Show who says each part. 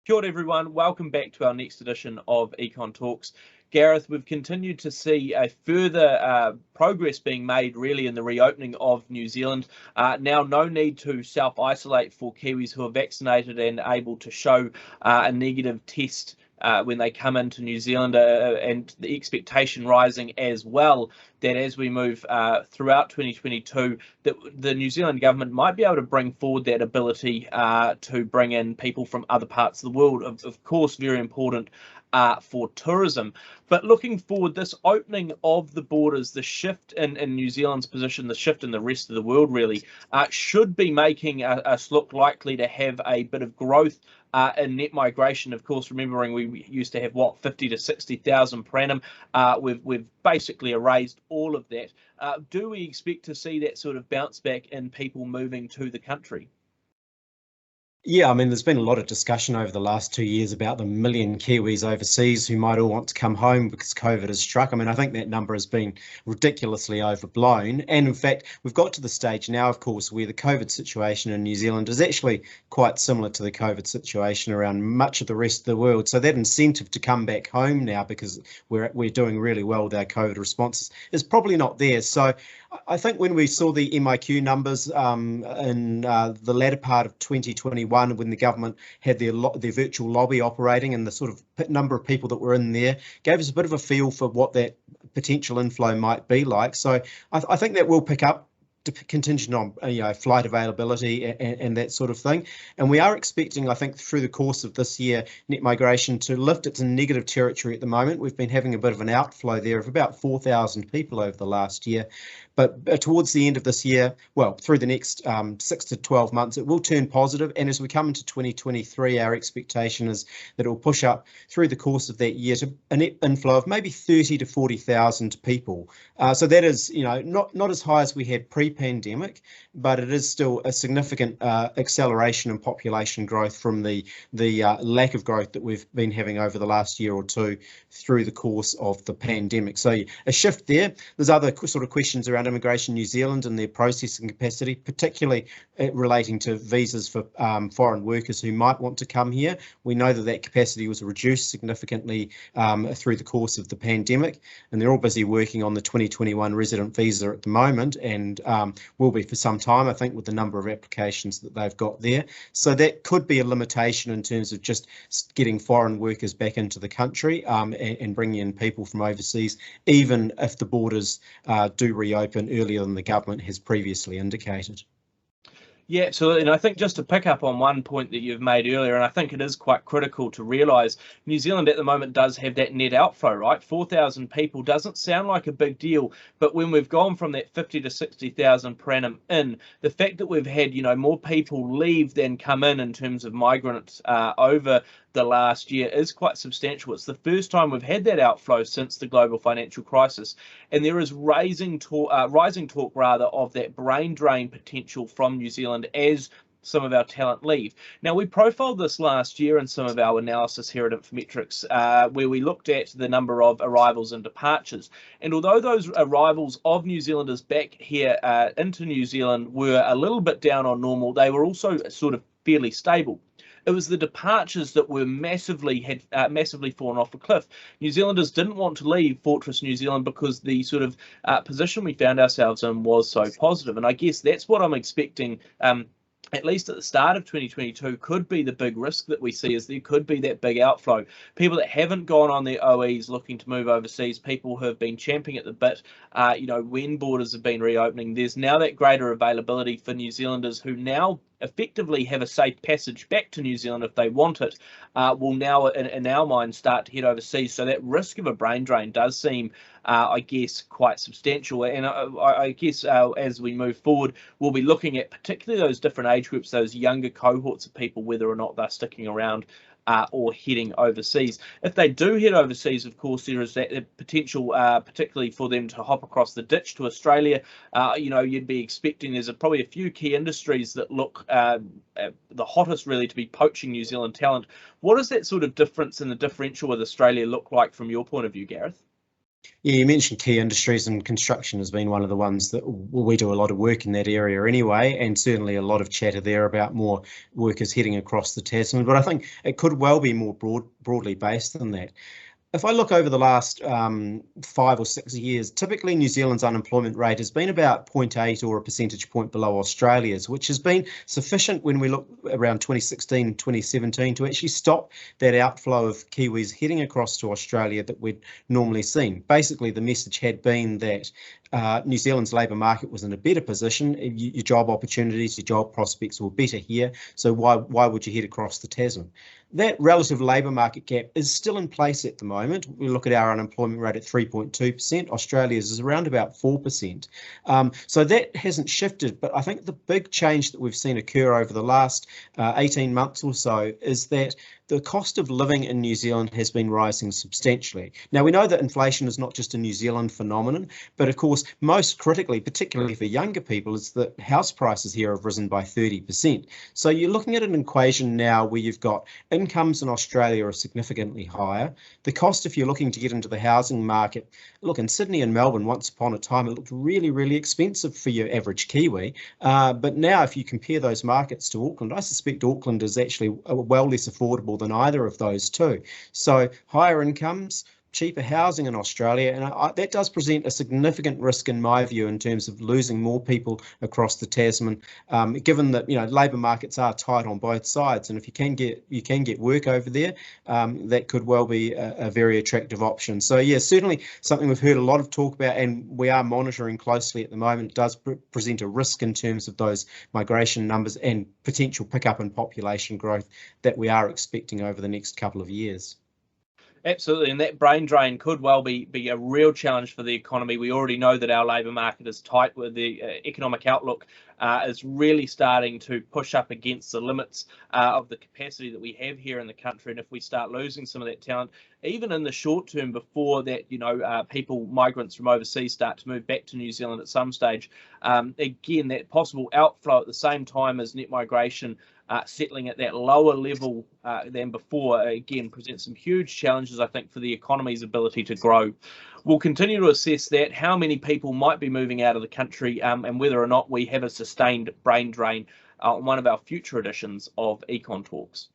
Speaker 1: Kia ora everyone, welcome back to our next edition of Econ Talks. Gareth, we've continued to see a further progress being made really in the reopening of New Zealand. Now no need to self-isolate for Kiwis who are vaccinated and able to show a negative test when they come into New Zealand, and the expectation rising as well that as we move throughout 2022, that the New Zealand government might be able to bring forward that ability to bring in people from other parts of the world, of course very important for tourism. But looking forward, this opening of the borders, the shift in New Zealand's position, the shift in the rest of the world really, should be making us look likely to have a bit of growth in net migration. Of course, remembering we used to have 50 to 60,000 per annum. We've basically erased all of that. Do we expect to see that sort of bounce back in people moving to the country?
Speaker 2: Yeah, I mean, there's been a lot of discussion over the last 2 years about the million Kiwis overseas who might all want to come home because COVID has struck. I mean, I think that number has been ridiculously overblown. And in fact, we've got to the stage now, of course, where the COVID situation in New Zealand is actually quite similar to the COVID situation around much of the rest of the world. So that incentive to come back home now because we're doing really well with our COVID responses is probably not there. So I think when we saw the MIQ numbers in the latter part of 2021, when the government had their virtual lobby operating and the sort of number of people that were in there, gave us a bit of a feel for what that potential inflow might be like. So I think that will pick up, contingent on flight availability and that sort of thing. And we are expecting, I think, through the course of this year, net migration to lift. It's in negative territory at the moment. We've been having a bit of an outflow there of about 4,000 people over the last year. But towards the end of this year, well, through the next 6 to 12 months, it will turn positive. And as we come into 2023, our expectation is that it will push up through the course of that year to a net inflow of maybe 30 to 40,000 people. So that is, not as high as we had pre-pandemic, but it is still a significant acceleration in population growth from the lack of growth that we've been having over the last year or two through the course of the pandemic. So a shift there. There's other sort of questions around Immigration New Zealand and their processing capacity, particularly relating to visas for foreign workers who might want to come here. We know that capacity was reduced significantly through the course of the pandemic, and they're all busy working on the 2021 resident visa at the moment, and will be for some time, I think, with the number of applications that they've got there. So that could be a limitation in terms of just getting foreign workers back into the country and bringing in people from overseas, even if the borders do reopen earlier than the government has previously indicated.
Speaker 1: Yeah, absolutely. And I think just to pick up on one point that you've made earlier, and I think it is quite critical to realise, New Zealand at the moment does have that net outflow, right? 4,000 people doesn't sound like a big deal, but when we've gone from that 50 to 60,000 per annum in, the fact that we've had, more people leave than come in terms of migrants over the last year is quite substantial. It's the first time we've had that outflow since the global financial crisis, and there is rising talk of that brain drain potential from New Zealand as some of our talent leave. Now, we profiled this last year in some of our analysis here at Infometrics, where we looked at the number of arrivals and departures. And although those arrivals of New Zealanders back here into New Zealand were a little bit down on normal, they were also sort of fairly stable. It was the departures that were massively fallen off a cliff. New Zealanders didn't want to leave Fortress New Zealand because the sort of position we found ourselves in was so positive. And I guess that's what I'm expecting, at least at the start of 2022, could be the big risk that we see, is there could be that big outflow. People that haven't gone on their OEs looking to move overseas, people who have been champing at the bit, when borders have been reopening, there's now that greater availability for New Zealanders who now effectively have a safe passage back to New Zealand if they want it, will now, in our minds, start to head overseas. So that risk of a brain drain does seem, I guess, quite substantial. And I guess as we move forward, we'll be looking at particularly those different age groups, those younger cohorts of people, whether or not they're sticking around or heading overseas. If they do head overseas, of course, there is that potential, particularly for them to hop across the ditch to Australia. You'd be expecting there's probably a few key industries that look the hottest really to be poaching New Zealand talent. What does that sort of difference in the differential with Australia look like from your point of view, Gareth?
Speaker 2: Yeah, you mentioned key industries, and construction has been one of the ones that we do a lot of work in that area anyway, and certainly a lot of chatter there about more workers heading across the Tasman. But I think it could well be more broadly based than that. If I look over the last 5 or 6 years, typically New Zealand's unemployment rate has been about zero point 0.8 or a percentage point below Australia's, which has been sufficient when we look around 2016, 2017 to actually stop that outflow of Kiwis heading across to Australia that we'd normally seen. Basically, the message had been that New Zealand's labour market was in a better position. Your job opportunities, your job prospects were better here. So why would you head across the Tasman? That relative labour market gap is still in place at the moment. We look at our unemployment rate at 3.2%. Australia's is around about 4%. So that hasn't shifted. But I think the big change that we've seen occur over the last 18 months or so is that the cost of living in New Zealand has been rising substantially. Now, we know that inflation is not just a New Zealand phenomenon, but of course, most critically, particularly for younger people, is that house prices here have risen by 30%. So you're looking at an equation now where you've got incomes in Australia are significantly higher. The cost, if you're looking to get into the housing market, look, in Sydney and Melbourne, once upon a time, it looked really, really expensive for your average Kiwi. But now, if you compare those markets to Auckland, I suspect Auckland is actually well less affordable than either of those two. So higher incomes, cheaper housing in Australia, and that does present a significant risk in my view in terms of losing more people across the Tasman, given that labour markets are tight on both sides, and if you can get work over there, that could well be a very attractive option. So yeah, certainly something we've heard a lot of talk about, and we are monitoring closely at the moment. It does present a risk in terms of those migration numbers and potential pickup in population growth that we are expecting over the next couple of years.
Speaker 1: Absolutely, and that brain drain could well be a real challenge for the economy. We already know that our labour market is tight, where the economic outlook is really starting to push up against the limits of the capacity that we have here in the country. And if we start losing some of that talent, even in the short term, before that, migrants from overseas start to move back to New Zealand at some stage, again, that possible outflow at the same time as net migration settling at that lower level than before, again, presents some huge challenges, I think, for the economy's ability to grow. We'll continue to assess that, how many people might be moving out of the country, and whether or not we have a sustained brain drain on one of our future editions of Econ Talks.